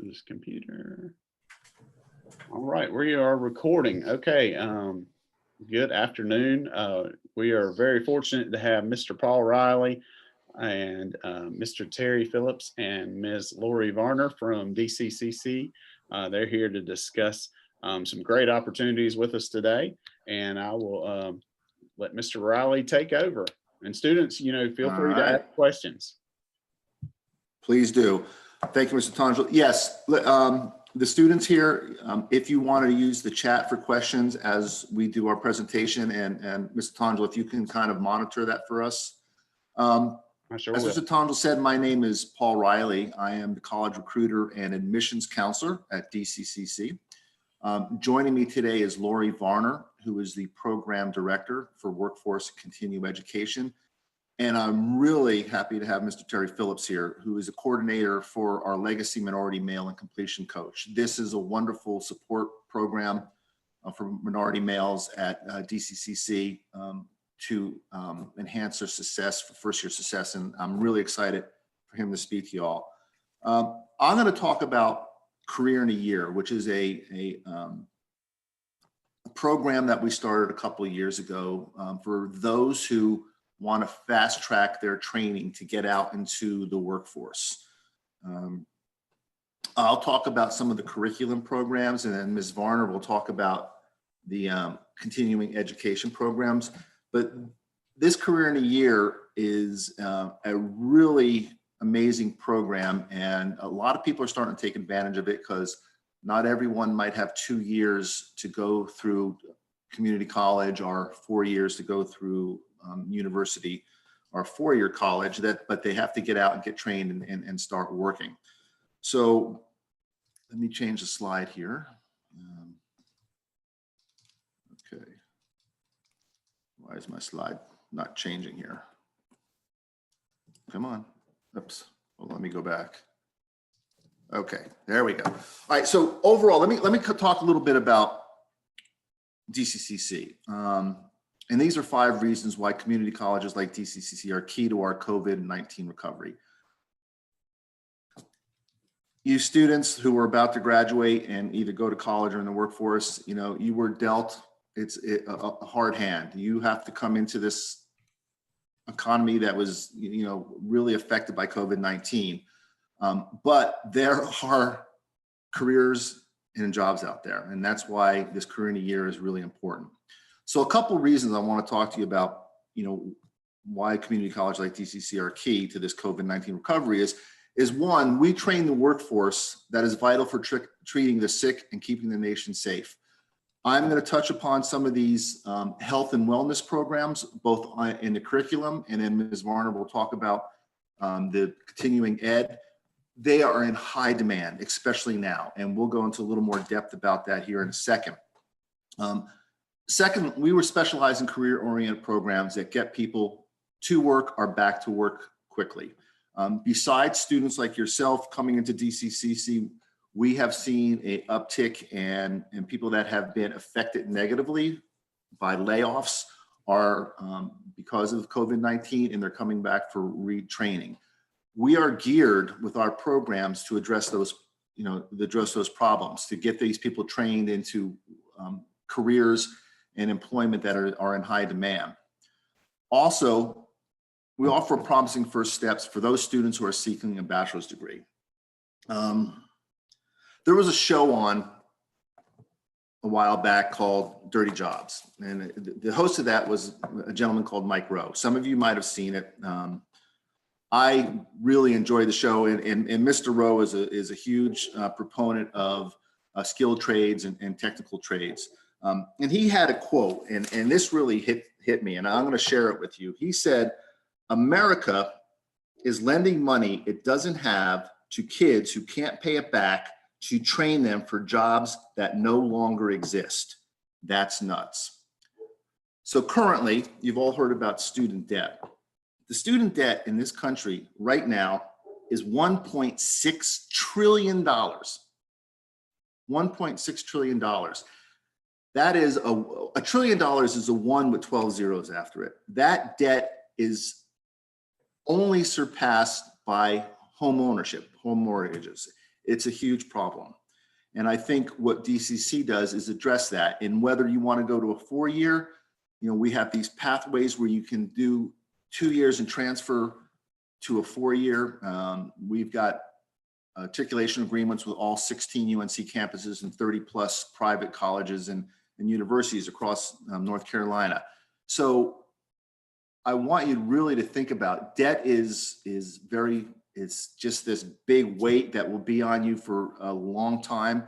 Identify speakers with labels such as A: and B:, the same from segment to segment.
A: this computer. All right, we are recording. Okay, good afternoon. We are very fortunate to have Mr. Paul Riley and Mr. Terry Phillips and Ms. Lorrie Varner from DCCC. They're here to discuss some great opportunities with us today, and I will let Mr. Riley take over. And students, you know, feel free to ask questions.
B: Please do. Thank you, Mr. Tongel. Yes, the students here, if you want to use the chat for questions as we do our presentation, and Mr. Tongel, if you can kind of monitor that for us. As Mr. Tongel said, my name is Paul Riley. I am the college recruiter and admissions counselor at DCCC. Joining me today is Lorrie Varner, who is the program director for Workforce Continuing Education. And I'm really happy to have Mr. Terry Phillips here, who is a coordinator for our Legacy Minority Male and Completion Coach. This is a wonderful support program for minority males at DCCC to enhance their success, for first year success. And I'm really excited for him to speak to you all. I'm going to talk about Career in a Year, which is a program that we started a couple of years ago for those who want to fast track their training to get out into the workforce. I'll talk about some of the curriculum programs, and then Ms. Varner will talk about the continuing education programs. But this Career in a Year is a really amazing program, and a lot of people are starting to take advantage of it because not everyone might have 2 years to go through community college or 4 years to go through university or four-year college, but they have to get out and get trained and start working. So let me change the slide here. Okay. Why is my slide not changing here? Come on. Oops. Well, let me go back. Okay, there we go. All right. So overall, let me talk a little bit about DCCC. And these are 5 reasons why community colleges like DCCC are key to our COVID-19 recovery. You students who are about to graduate and either go to college or in the workforce, you know, you were dealt a hard hand. You have to come into this economy that was, you know, really affected by COVID-19. But there are careers and jobs out there, and that's why this Career in a Year is really important. So a couple of reasons I want to talk to you about, you know, why community college like DCC are key to this COVID-19 recovery is one, we train the workforce that is vital for treating the sick and keeping the nation safe. I'm going to touch upon some of these health and wellness programs, both in the curriculum, and then Ms. Varner will talk about the continuing ed. They are in high demand, especially now, and we'll go into a little more depth about that here in a second. Second, we were specialized in career-oriented programs that get people to work or back to work quickly. Besides students like yourself coming into DCCC, we have seen an uptick in people that have been affected negatively by layoffs or because of COVID-19, and they're coming back for retraining. We are geared with our programs to address those, you know, those problems, to get these people trained into careers and employment that are in high demand. Also, we offer promising first steps for those students who are seeking a bachelor's degree. There was a show on a while back called Dirty Jobs, and the host of that was a gentleman called Mike Rowe. Some of you might have seen it. I really enjoy the show, and Mr. Rowe is a huge proponent of skilled trades and technical trades. And he had a quote, and this really hit me, and I'm going to share it with you. He said, "America is lending money it doesn't have to kids who can't pay it back to train them for jobs that no longer exist. That's nuts." So currently, you've all heard about student debt. The student debt in this country right now is $1.6 trillion. $1.6 trillion. That is $1 trillion is a 1 with 12 zeros after it. That debt is only surpassed by home ownership, home mortgages. It's a huge problem. And I think what DCC does is address that. And whether you want to go to a 4-year, we have these pathways where you can do 2 years and transfer to a 4-year. We've got articulation agreements with all 16 UNC campuses and 30 plus private colleges and universities across North Carolina. So I want you really to think about debt it's just this big weight that will be on you for a long time.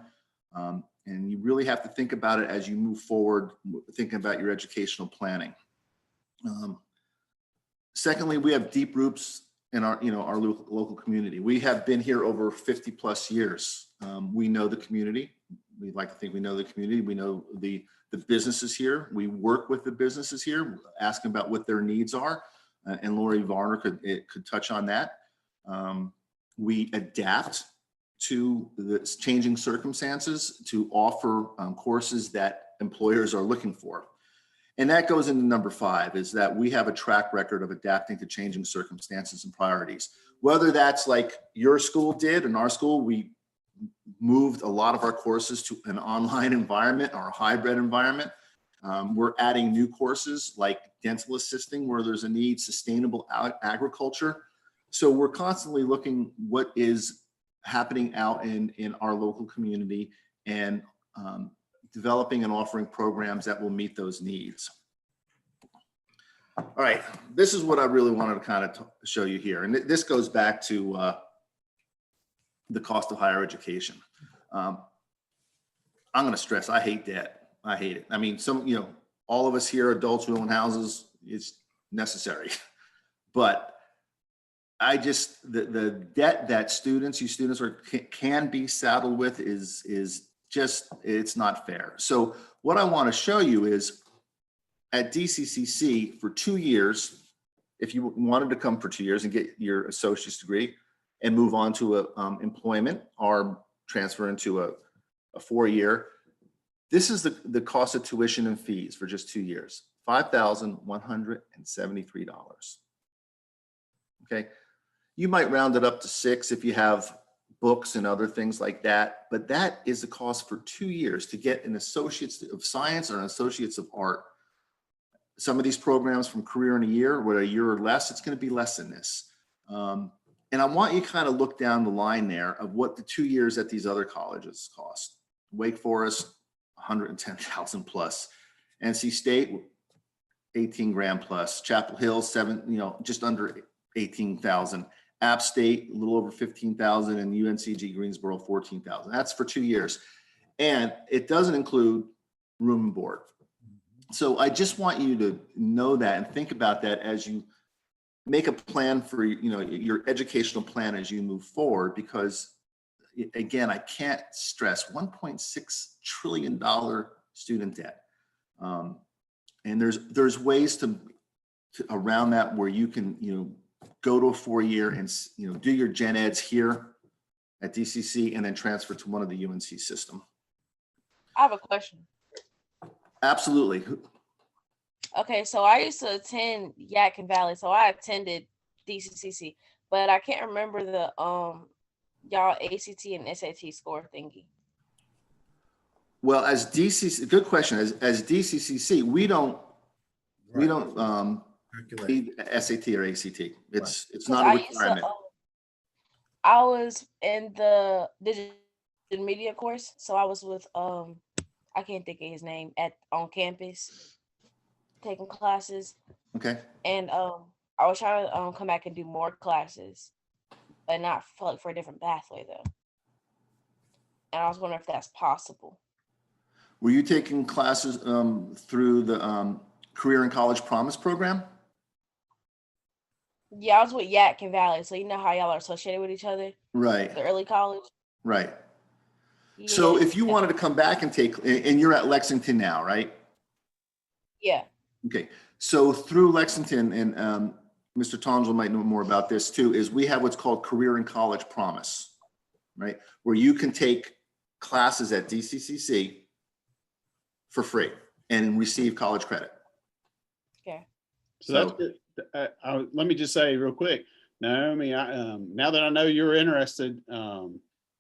B: And you really have to think about it as you move forward, thinking about your educational planning. Secondly, we have deep roots in our local community. We have been here over 50 plus years. We know the community. We'd like to think we know the community. We know the businesses here. We work with the businesses here, asking about what their needs are. And Lorrie Varner could touch on that. We adapt to the changing circumstances to offer courses that employers are looking for. And that goes into number 5, is that we have a track record of adapting to changing circumstances and priorities. Whether that's like your school did, and our school, we moved a lot of our courses to an online environment or a hybrid environment. We're adding new courses like dental assisting where there's a need, sustainable agriculture. So we're constantly looking what is happening out in our local community and developing and offering programs that will meet those needs. All right, this is what I really wanted to kind of show you here. And this goes back to the cost of higher education. I'm going to stress, I hate debt. I hate it. I mean, all of us here, adults who own houses, it's necessary. But the debt that you students can be saddled with is just, it's not fair. So what I want to show you is at DCCC for 2 years, if you wanted to come for 2 years and get your associate's degree and move on to employment or transfer into a 4-year, this is the cost of tuition and fees for just 2 years, $5,173. Okay. You might round it up to 6 if you have books and other things like that, but that is the cost for 2 years to get an associate's of science or an associate's of art. Some of these programs from career in a year, with a year or less, it's going to be less than this. And I want you to kind of look down the line there of what the 2 years at these other colleges cost. Wake Forest, 110,000 plus. NC State, 18 grand plus. Chapel Hill, just under 18,000. App State, a little over 15,000, and UNCG Greensboro, 14,000. That's for 2 years. And it doesn't include room and board. So I just want you to know that and think about that as you make a plan for your educational plan as you move forward, because again, I can't stress $1.6 trillion student debt. And there's ways to around that where you can go to a 4-year and do your gen eds here at DCC and then transfer to one of the UNC system.
C: I have a question.
B: Absolutely.
C: Okay, so I used to attend Yadkin Valley, so I attended DCCC, but I can't remember the y'all ACT and SAT score thingy.
B: Well, as DCC, good question. As DCCC, we don't need SAT or ACT. It's not a requirement.
C: I was in the digital media course, so I was with I can't think of his name on campus taking classes.
B: Okay.
C: And I was trying to come back and do more classes, but not for a different pathway though. And I was wondering if that's possible.
B: Were you taking classes through the Career and College Promise program?
C: Yeah, I was with Yadkin Valley, so you know how y'all are associated with each other?
B: Right.
C: The early college?
B: Right.
C: Yeah.
B: So if you wanted to come back and take, and you're at Lexington now, right?
C: Yeah.
B: Okay. So through Lexington, and Mr. Tongel might know more about this too, is we have what's called Career and College Promise, right? Where you can take classes at DCCC for free and receive college credit.
C: Okay.
A: So that's good. Let me just say real quick, Naomi, now that I know you're interested,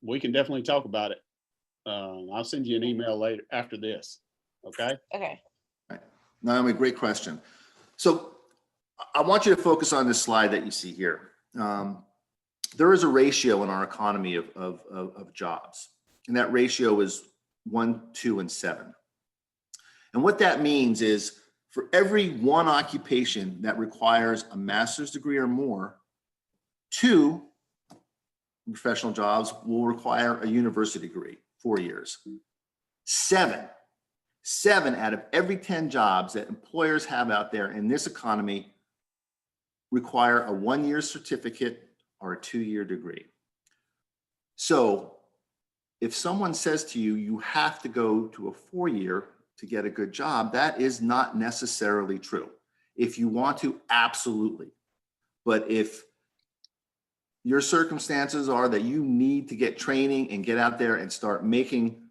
A: we can definitely talk about it. I'll send you an email later after this. Okay.
C: Okay.
B: Naomi, great question. So I want you to focus on this slide that you see here. There is a ratio in our economy of jobs, and that ratio is 1, 2, and 7. And what that means is for every one occupation that requires a master's degree or more, 2 professional jobs will require a university degree, 4 years. 7 out of every 10 jobs that employers have out there in this economy require a 1-year certificate or a 2-year degree. So if someone says to you, you have to go to a 4-year to get a good job, that is not necessarily true. If you want to, absolutely. But if your circumstances are that you need to get training and get out there and start making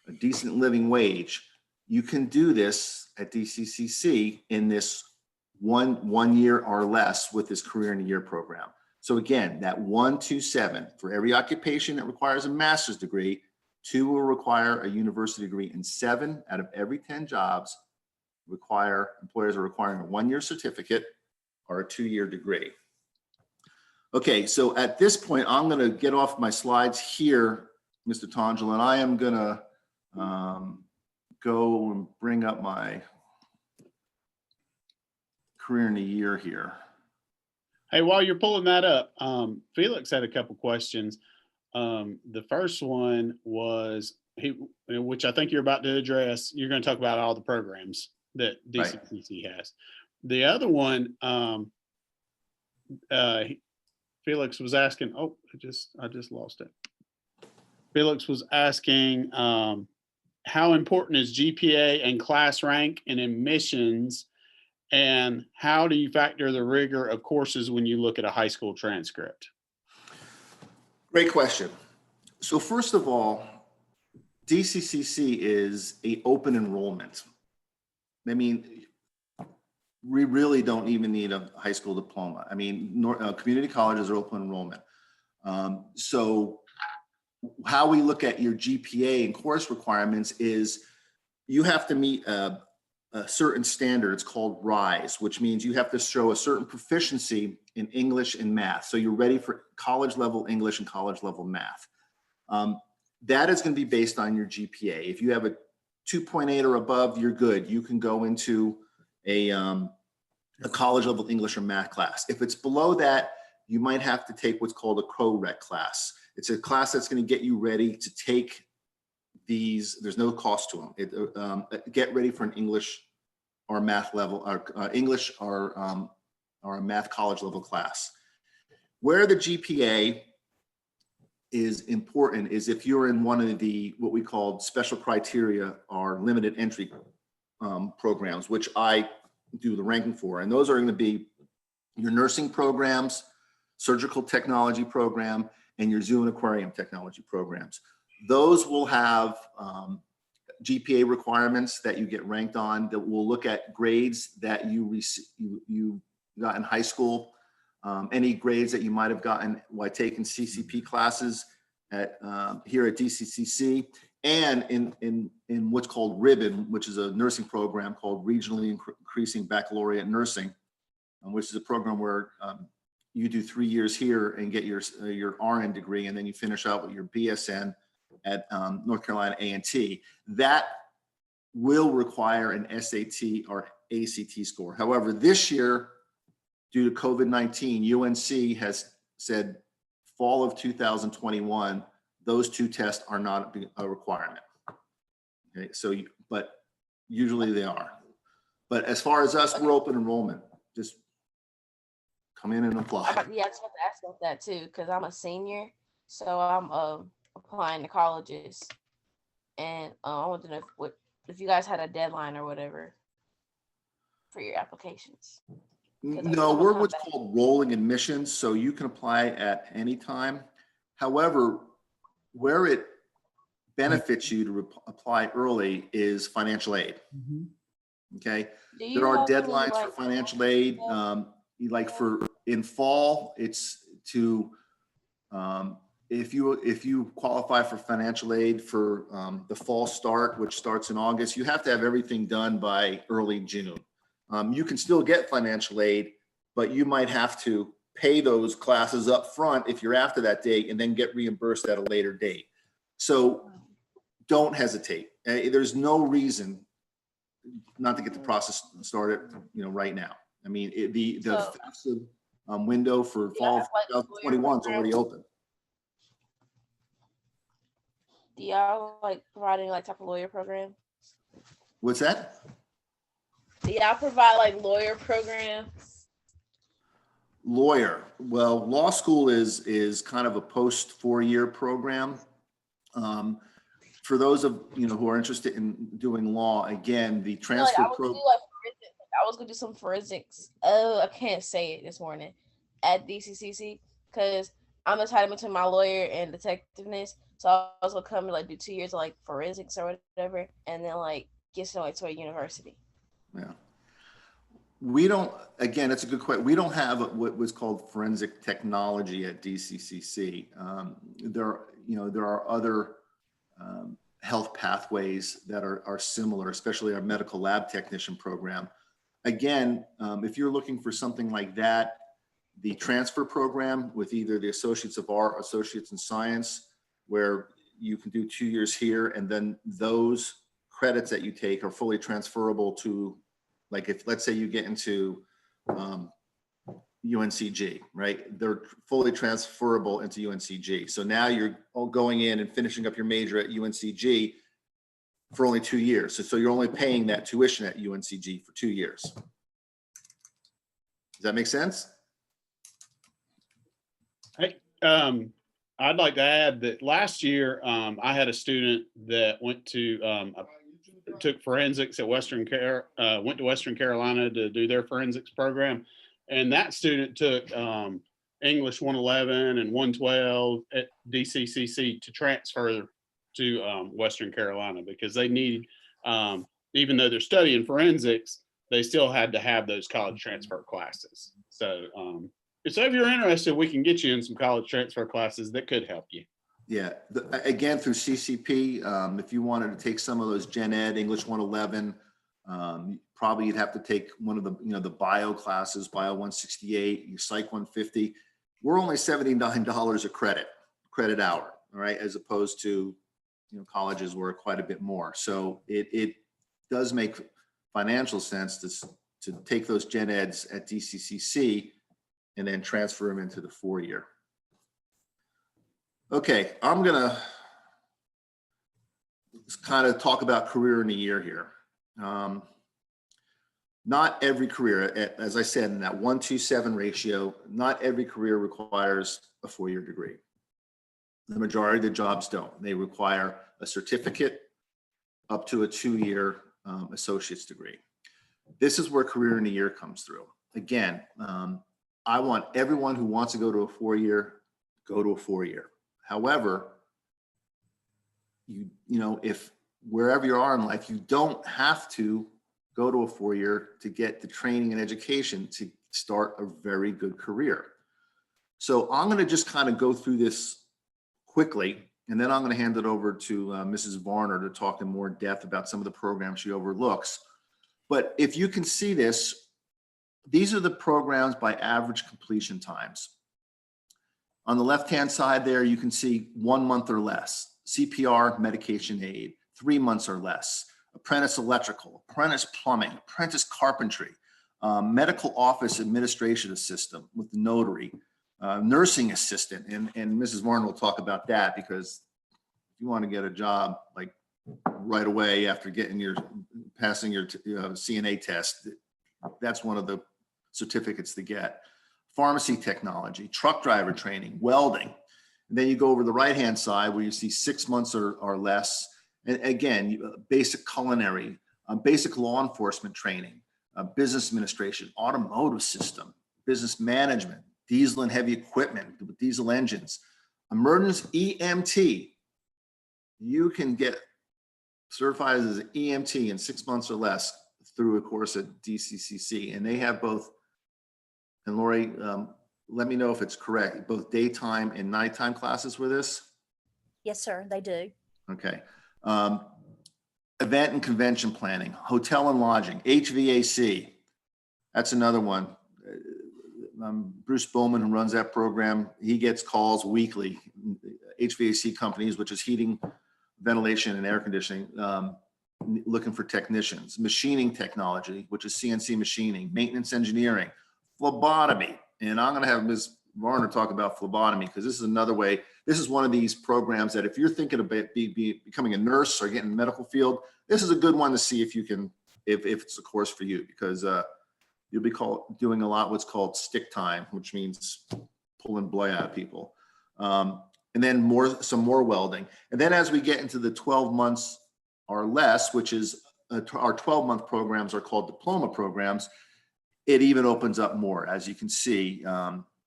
B: a decent living wage, you can do this at DCCC in this one year or less with this career in a year program. So again, that 1, 2, 7 for every occupation that requires a master's degree, 2 will require a university degree, and 7 out of every 10 jobs employers are requiring a 1-year certificate or a 2-year degree. Okay, so at this point, I'm going to get off my slides here, Mr. Tongel, and I am going to go and bring up my career in a year here.
A: Hey, while you're pulling that up, Felix had a couple questions. The first one was which I think you're about to address. You're going to talk about all the programs that DCCC has. The other one, Felix was asking. Oh, I just lost it. Felix was asking, how important is GPA and class rank in admissions, and how do you factor the rigor of courses when you look at a high school transcript?
B: Great question. So first of all, DCCC is an open enrollment. I mean, we really don't even need a high school diploma. I mean, community colleges are open enrollment. So how we look at your GPA and course requirements is you have to meet a certain standard. It's called RISE, which means you have to show a certain proficiency in English and math. So you're ready for college level English and college level math. That is going to be based on your GPA. If you have a 2.8 or above, you're good. You can go into a college level English or math class. If it's below that, you might have to take what's called a co-rec class. It's a class that's going to get you ready to take these. There's no cost to them. Get ready for an English or math level, or English or a math college level class. Where the GPA is important is if you're in one of the what we call special criteria or limited entry programs, which I do the ranking for, and those are going to be your nursing programs, surgical technology program, and your zoo and aquarium technology programs. Those will have GPA requirements that you get ranked on, that will look at grades that you got in high school, any grades that you might have gotten while taking CCP classes at here at DCCC, and in what's called Ribbon, which is a nursing program called Regionally Increasing Baccalaureate Nursing, which is a program where you do 3 years here and get your RN degree, and then you finish out with your BSN at North Carolina A&T. That will require an SAT or ACT score. However, this year, due to COVID-19, UNC has said fall of 2021, those 2 tests are not a requirement. Okay, so, but usually they are. But as far as us, we're open enrollment. Just come in and apply.
C: Yeah, I just want to ask about that too, because I'm a senior, so I'm applying to colleges, and I want to know if you guys had a deadline or whatever for your applications.
B: No, we're what's called rolling admissions, so you can apply at any time. However, where it benefits you to apply early is financial aid. Okay, there are deadlines for financial aid. Like in fall, it's to if you qualify for financial aid for the fall start, which starts in August, you have to have everything done by early June. You can still get financial aid, but you might have to pay those classes up front if you're after that date and then get reimbursed at a later date. So don't hesitate. There's no reason not to get the process started, right now. I mean, the FAFSA window for fall of 2021 is already open.
C: Do y'all like providing like type of lawyer program?
B: What's that?
C: Do y'all provide like lawyer programs?
B: Lawyer. Well, law school is kind of a post 4-year program. For those of who are interested in doing law, again, the transfer program.
C: I was gonna do some forensics. Oh, I can't say it this morning at DCCC because I'm a tie between my lawyer and detectiveness. So I was gonna come and like do 2 years of like forensics or whatever, and then like get somewhere to a university.
B: Yeah. We don't, again, it's a good question. We don't have what was called forensic technology at DCCC. There are other health pathways that are similar, especially our medical lab technician program. Again, if you're looking for something like that, the transfer program with either the Associates of Art, Associates in Science, where you can do 2 years here, and then those credits that you take are fully transferable to, like if, let's say you get into UNCG, right? They're fully transferable into UNCG. So now you're all going in and finishing up your major at UNCG for only 2 years. So you're only paying that tuition at UNCG for 2 years. Does that make sense?
A: Hey, I'd like to add that last year I had a student that went to took forensics at went to Western Carolina to do their forensics program, and that student took English 111 and 112 at DCCC to transfer to Western Carolina because they need, even though they're studying forensics, they still had to have those college transfer classes. So so if you're interested, we can get you in some college transfer classes that could help you.
B: Yeah, again, through CCP, if you wanted to take some of those gen ed, English 111, probably you'd have to take one of the, the bio classes, bio 168, your psych 150. We're only $79 a credit hour, all right, as opposed to, colleges were quite a bit more. So it does make financial sense to take those gen eds at DCCC and then transfer them into the 4-year. Okay, I'm gonna kind of talk about career in a year here. Not every career, as I said, in that 1-to-7 ratio, not every career requires a 4-year degree. The majority of the jobs don't. They require a certificate up to a 2-year associate's degree. This is where career in a year comes through. Again, I want everyone who wants to go to a 4-year, go to a 4-year. However, if wherever you are in life, you don't have to go to a 4-year to get the training and education to start a very good career. So I'm going to just kind of go through this quickly, and then I'm going to hand it over to Mrs. Varner to talk in more depth about some of the programs she overlooks. But if you can see this, these are the programs by average completion times. On the left-hand side there, you can see 1 month or less, CPR, medication aid, 3 months or less, apprentice electrical, apprentice plumbing, apprentice carpentry, medical office administration assistant with the notary, nursing assistant, and Mrs. Varner will talk about that, because if you want to get a job like right away after passing your CNA test, that's one of the certificates to get. Pharmacy technology, truck driver training, welding. And then you go over the right-hand side where you see 6 months or less. And again, basic culinary, basic law enforcement training, business administration, automotive system, business management, diesel and heavy equipment with diesel engines, emergency EMT. You can get certified as an EMT in 6 months or less through a course at DCCC. And they have both, and Lori, let me know if it's correct, both daytime and nighttime classes with this?
D: Yes, sir, they do.
B: Okay. Event and convention planning, hotel and lodging, HVAC. That's another one. Bruce Bowman, who runs that program, he gets calls weekly. HVAC companies, which is heating, ventilation, and air conditioning, looking for technicians. Machining technology, which is CNC machining, maintenance engineering, phlebotomy. And I'm going to have Ms. Varner talk about phlebotomy, because this is another way. This is one of these programs that if you're thinking about becoming a nurse or getting in the medical field, this is a good one to see if you can, if it's a course for you, because you'll be doing a lot what's called stick time, which means pulling blood out of people. And then some more welding. And then as we get into the 12 months or less, which is our 12-month programs are called diploma programs, it even opens up more. As you can see,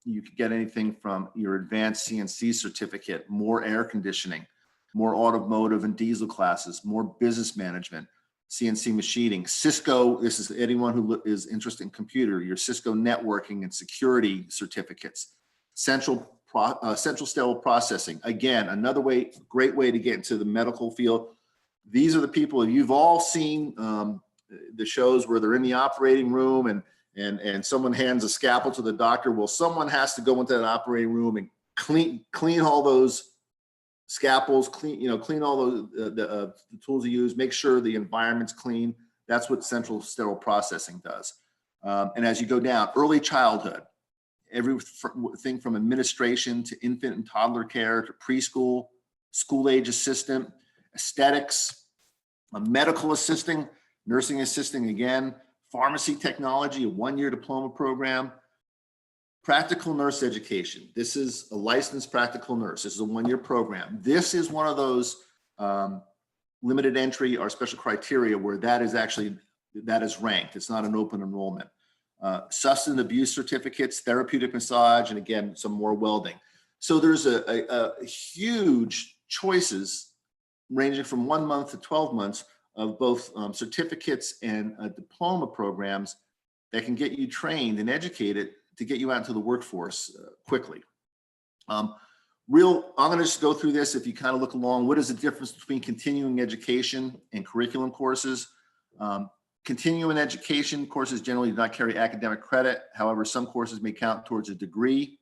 B: you could get anything from your advanced CNC certificate, more air conditioning, more automotive and diesel classes, more business management, CNC machining, Cisco. This is anyone who is interested in computer, your Cisco networking and security certificates, central sterile processing. Again, another great way to get into the medical field. These are the people you've all seen, the shows where they're in the operating room and someone hands a scalpel to the doctor. Well, someone has to go into that operating room and clean all those scalpels, clean all those the tools you use, make sure the environment's clean. That's what central sterile processing does. And as you go down, early childhood, everything from administration to infant and toddler care to preschool, school age assistant, aesthetics, medical assisting, nursing assisting again, pharmacy technology, a 1-year diploma program, practical nurse education. This is a licensed practical nurse. This is a 1-year program. This is one of those limited entry or special criteria where that is ranked. It's not an open enrollment. Substance abuse certificates, therapeutic massage, and again, some more welding. So there's a huge choices ranging from 1 month to 12 months of both certificates and diploma programs that can get you trained and educated to get you out into the workforce quickly. I'm going to just go through this. If you kind of look along, what is the difference between continuing education and curriculum courses? Continuing education courses generally do not carry academic credit. However, some courses may count towards a degree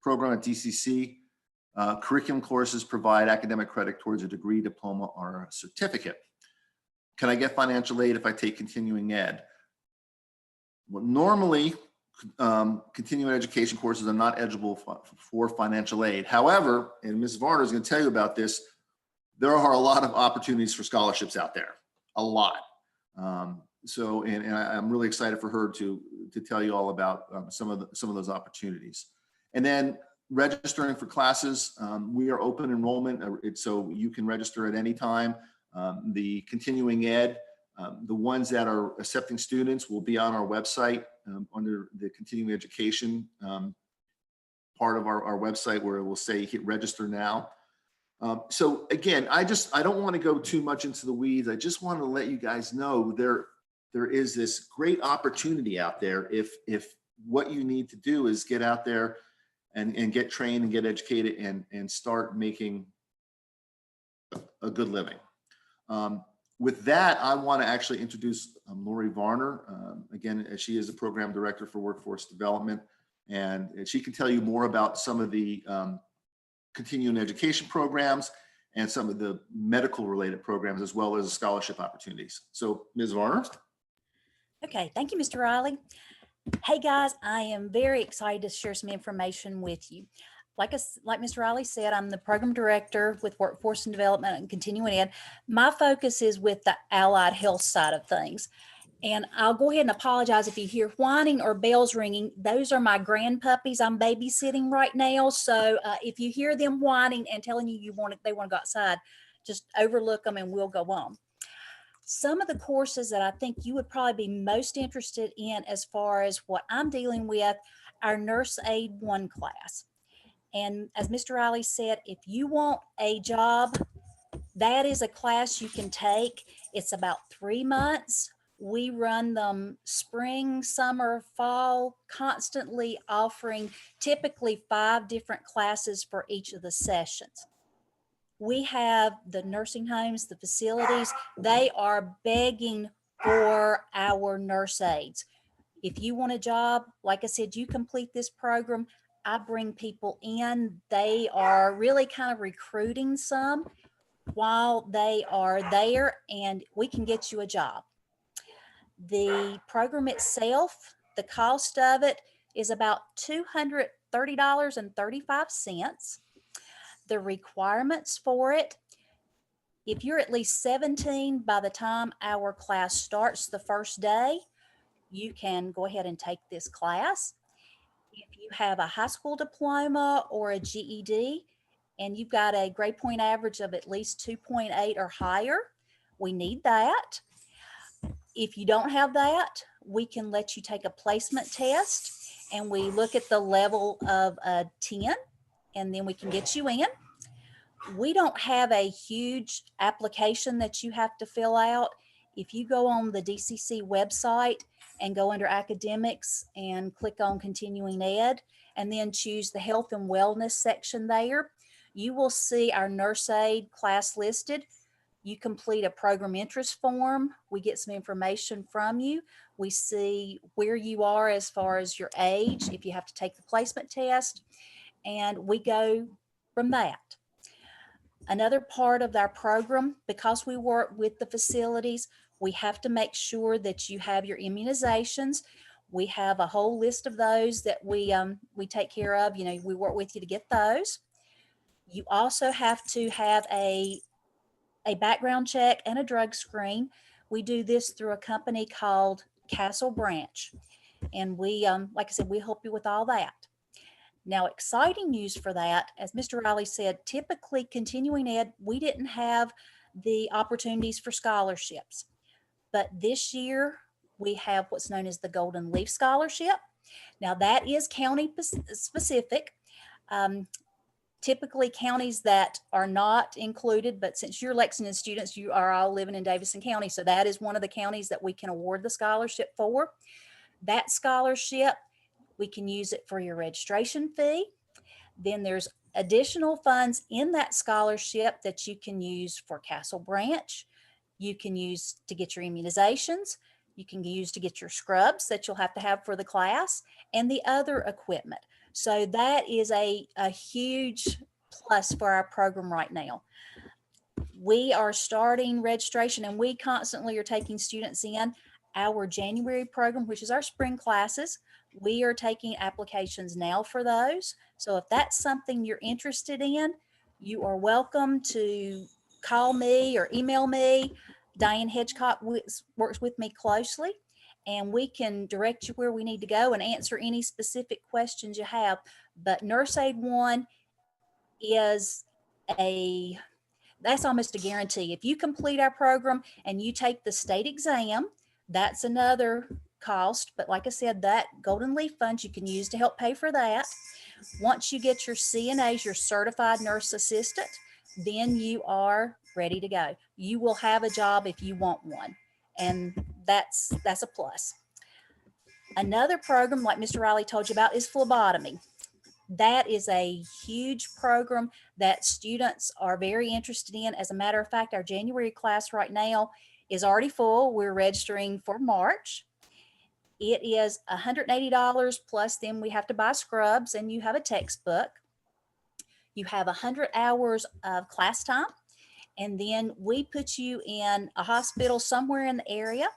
B: program at DCC. Curriculum courses provide academic credit towards a degree, diploma, or a certificate. Can I get financial aid if I take continuing ed? Well, normally, continuing education courses are not eligible for financial aid. However, and Ms. Varner is going to tell you about this, there are a lot of opportunities for scholarships out there, a lot. So I'm really excited for her to tell you all about some of those opportunities. And then registering for classes, we are open enrollment, so you can register at any time. The continuing ed, the ones that are accepting students will be on our website under the continuing education part of our website, where it will say hit register now. So again, I don't want to go too much into the weeds. I just want to let you guys know there is this great opportunity out there if what you need to do is get out there and get trained and get educated and start making a good living. With that, I want to actually introduce Lorrie Varner. Again, she is the program director for workforce development, and she can tell you more about some of the continuing education programs and some of the medical related programs, as well as scholarship opportunities. So Ms. Varner.
D: Okay, thank you, Mr. Riley. Hey guys, I am very excited to share some information with you. Like Mr. Riley said, I'm the program director with Workforce and Development and Continuing Ed. My focus is with the allied health side of things. And I'll go ahead and apologize if you hear whining or bells ringing. Those are my grand puppies I'm babysitting right now. So if you hear them whining and telling you they want to go outside, just overlook them and we'll go on. Some of the courses that I think you would probably be most interested in as far as what I'm dealing with, our Nurse Aid 1 class. And as Mr. Riley said, if you want a job, that is a class you can take. It's about 3 months. We run them spring, summer, fall, constantly offering typically 5 different classes for each of the sessions. We have the nursing homes, the facilities, they are begging for our nurse aides. If you want a job, like I said, you complete this program, I bring people in. They are really kind of recruiting some while they are there, and we can get you a job. The program itself, the cost of it is about $230.35. The requirements for it, if you're at least 17 by the time our class starts the first day, you can go ahead and take this class. If you have a high school diploma or a GED and you've got a grade point average of at least 2.8 or higher, we need that. If you don't have that, we can let you take a placement test and we look at the level of a 10 and then we can get you in. We don't have a huge application that you have to fill out. If you go on the DCC website and go under academics and click on continuing ed and then choose the health and wellness section there, you will see our nurse aide class listed. You complete a program interest form. We get some information from you. We see where you are as far as your age, if you have to take the placement test, and we go from that. Another part of our program, because we work with the facilities, we have to make sure that you have your immunizations. We have a whole list of those that we take care of. You know, we work with you to get those. You also have to have a background check and a drug screen. We do this through a company called Castle Branch. And we, like I said, we help you with all that. Now, exciting news for that, as Mr. Riley said, typically continuing ed, we didn't have the opportunities for scholarships. But this year, we have what's known as the Golden Leaf Scholarship. Now, that is county specific. Typically counties that are not included, but since you're Lexington students, you are all living in Davidson County. So that is one of the counties that we can award the scholarship for. That scholarship, we can use it for your registration fee. Then there's additional funds in that scholarship that you can use for Castle Branch. You can use to get your immunizations. You can use to get your scrubs that you'll have to have for the class and the other equipment. So that is a huge plus for our program right now. We are starting registration and we constantly are taking students in. Our January program, which is our spring classes, we are taking applications now for those. So if that's something you're interested in, you are welcome to call me or email me. Diane Hedgecock works with me closely, and we can direct you where we need to go and answer any specific questions you have. But Nurse Aid 1 is that's almost a guarantee. If you complete our program and you take the state exam, that's another cost. But like I said, that Golden Leaf funds you can use to help pay for that. Once you get your CNAs, your certified nurse assistant, then you are ready to go. You will have a job if you want one. And that's a plus. Another program, like Mr. Riley told you about, is phlebotomy. That is a huge program that students are very interested in. As a matter of fact, our January class right now is already full. We're registering for March. It is $180 plus then we have to buy scrubs and you have a textbook. You have 100 hours of class time, and then we put you in a hospital somewhere in the area.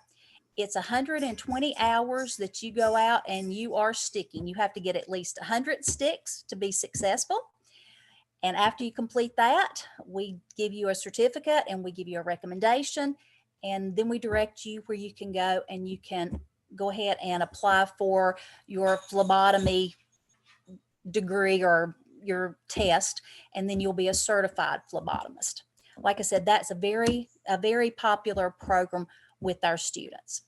D: It's 120 hours that you go out and you are sticking. You have to get at least 100 sticks to be successful. And after you complete that, we give you a certificate and we give you a recommendation. And then we direct you where you can go and you can go ahead and apply for your phlebotomy degree or your test. And then you'll be a certified phlebotomist. Like I said, that's a very popular program with our students.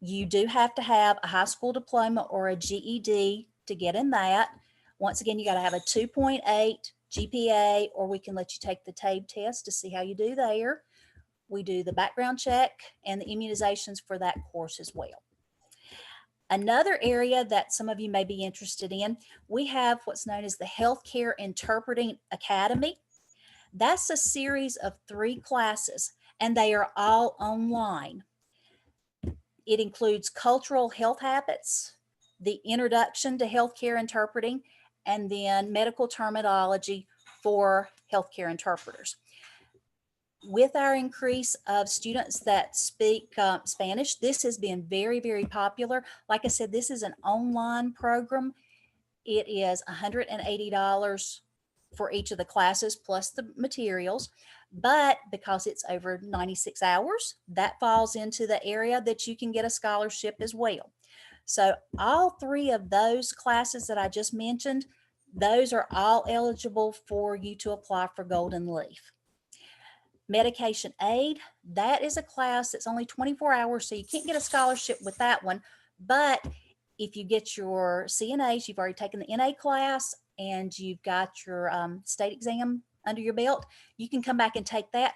D: You do have to have a high school diploma or a GED to get in that. Once again, you got to have a 2.8 GPA, or we can let you take the TABE test to see how you do there. We do the background check and the immunizations for that course as well. Another area that some of you may be interested in, we have what's known as the Healthcare Interpreting Academy. That's a series of 3 classes, and they are all online. It includes cultural health habits, the introduction to healthcare interpreting, and then medical terminology for healthcare interpreters. With our increase of students that speak Spanish, this has been very, very popular. Like I said, this is an online program. It is $180 for each of the classes plus the materials. But because it's over 96 hours, that falls into the area that you can get a scholarship as well. So all 3 of those classes that I just mentioned, those are all eligible for you to apply for Golden Leaf. Medication aid, that is a class that's only 24 hours, so you can't get a scholarship with that one. But if you get your CNAs, you've already taken the NA class and you've got your state exam under your belt, you can come back and take that.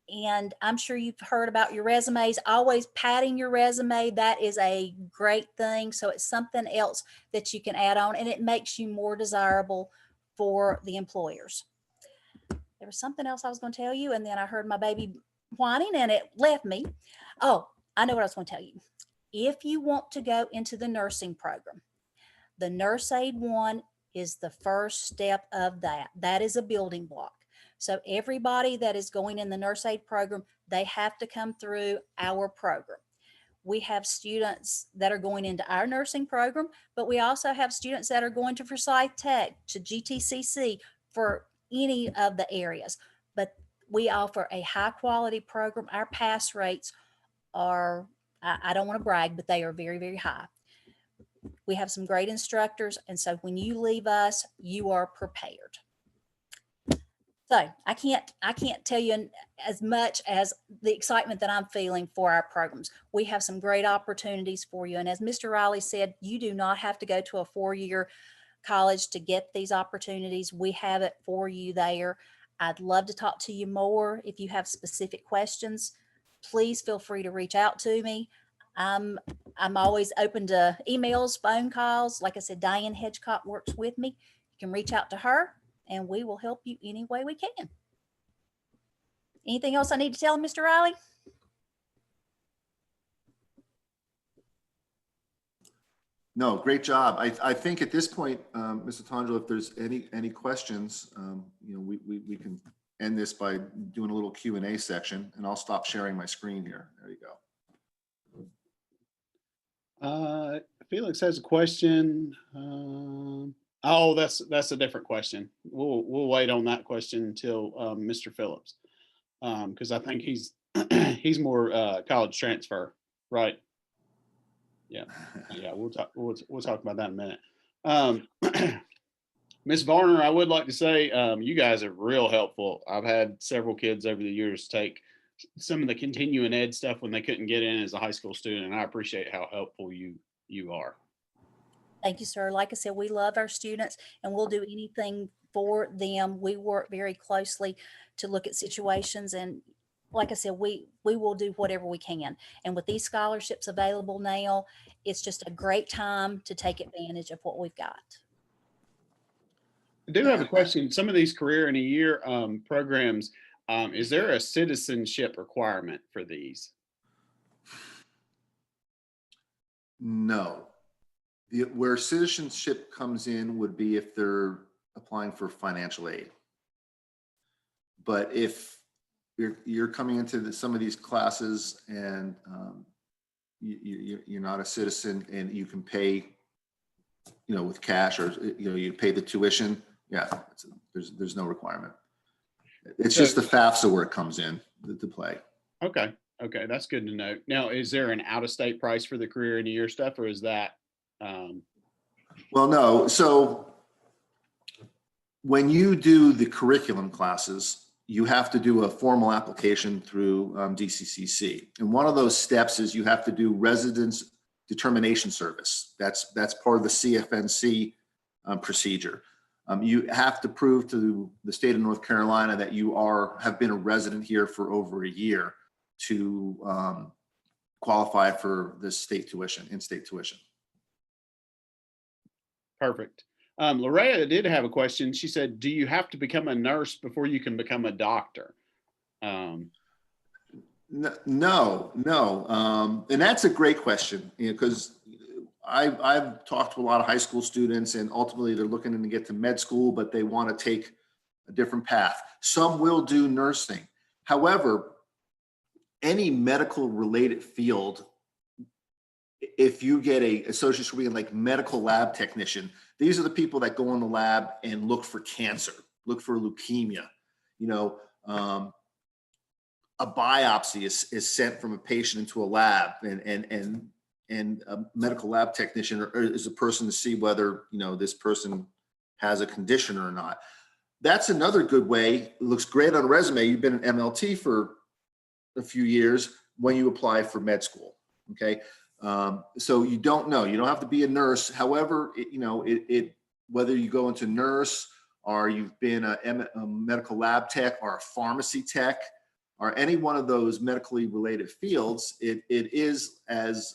D: And I'm sure you've heard about your resumes, always padding your resume. That is a great thing. So it's something else that you can add on, and it makes you more desirable for the employers. There was something else I was going to tell you, and then I heard my baby whining and it left me. Oh, I know what I was going to tell you. If you want to go into the nursing program, the Nurse Aid 1 is the first step of that. That is a building block. So everybody that is going in the Nurse Aid program, they have to come through our program. We have students that are going into our nursing program, but we also have students that are going to Forsyth Tech, to GTCC, for any of the areas. But we offer a high quality program. Our pass rates are, I don't want to brag, but they are very, very high. We have some great instructors. And so when you leave us, you are prepared. So I can't tell you as much as the excitement that I'm feeling for our programs. We have some great opportunities for you. And as Mr. Riley said, you do not have to go to a 4-year college to get these opportunities. We have it for you there. I'd love to talk to you more. If you have specific questions, please feel free to reach out to me. I'm always open to emails, phone calls. Like I said, Diane Hedgecott works with me. You can reach out to her and we will help you any way we can. Anything else I need to tell Mr. Riley?
B: No, great job. I think at this point, Mr. Tondrel, if there's any questions, you know, we can end this by doing a little Q&A section, and I'll stop sharing my screen here. There you go.
A: Felix has a question. Oh, that's a different question. We'll wait on that question until Mr. Phillips, because I think he's more college transfer, right? Yeah, we'll talk about that in a minute. Ms. Varner, I would like to say you guys are real helpful. I've had several kids over the years take some of the continuing ed stuff when they couldn't get in as a high school student, and I appreciate how helpful you are.
D: Thank you, sir. Like I said, we love our students and we'll do anything for them. We work very closely to look at situations, and like I said, we will do whatever we can. And with these scholarships available now, it's just a great time to take advantage of what we've got.
A: I do have a question. Some of these career in a year programs, is there a citizenship requirement for these?
B: No. Where citizenship comes in would be if they're applying for financial aid. But if you're coming into some of these classes and you're not a citizen and you can pay, you know, with cash, or you pay the tuition, yeah, there's no requirement. It's just the FAFSA where it comes in to play.
A: Okay, that's good to know. Now, is there an out-of-state price for the career in a year stuff, or is that?
B: Well, no. So when you do the curriculum classes, you have to do a formal application through DCCC. And one of those steps is you have to do residence determination service. That's part of the CFNC procedure. You have to prove to the state of North Carolina that you have been a resident here for over a year. to qualify for this state tuition, in-state tuition.
A: Perfect. Loretta did have a question. She said, do you have to become a nurse before you can become a doctor?
B: No. And that's a great question, because I've talked to a lot of high school students, and ultimately they're looking to get to med school, but they want to take a different path. Some will do nursing. However, any medical related field, if you get a associate's degree in like medical lab technician, these are the people that go in the lab and look for cancer, look for leukemia. You know, a biopsy is sent from a patient into a lab, and a medical lab technician is a person to see whether, you know, this person has a condition or not. That's another good way. It looks great on a resume. You've been an MLT for a few years when you apply for med school. Okay. So you don't know, you don't have to be a nurse. However, whether you go into nurse, or you've been a medical lab tech, or a pharmacy tech, or any one of those medically related fields, it is, as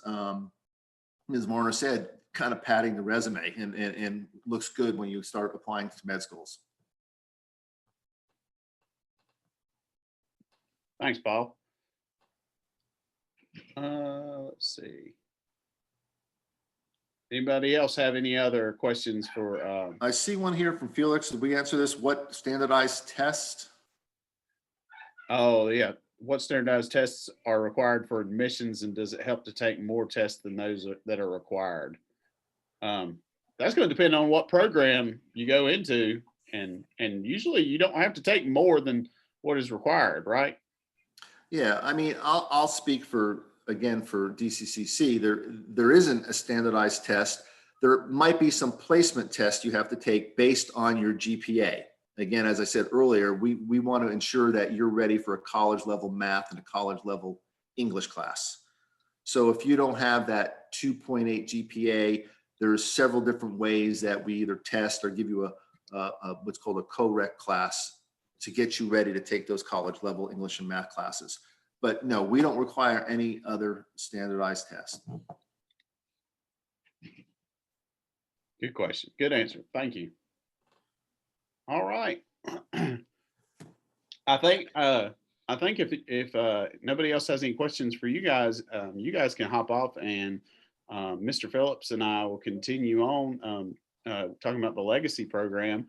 B: Ms. Varner said, kind of padding the resume, and looks good when you start applying to med schools.
A: Thanks, Paul. Let's see. Anybody else have any other questions for?
B: I see one here from Felix. Did we answer this? What standardized test?
A: Oh, yeah. What standardized tests are required for admissions, and does it help to take more tests than those that are required? That's going to depend on what program you go into, and usually you don't have to take more than what is required, right?
B: Yeah, I mean, I'll speak for DCCC. There isn't a standardized test. There might be some placement tests you have to take based on your GPA. Again, as I said earlier, we want to ensure that you're ready for a college level math and a college level English class. So if you don't have that 2.8 GPA, there's several different ways that we either test or give you a what's called a co-rec class to get you ready to take those college level English and math classes. But no, we don't require any other standardized test.
A: Good question. Good answer. Thank you. All right. I think if nobody else has any questions for you guys can hop off, and Mr. Phillips and I will continue on talking about the legacy program.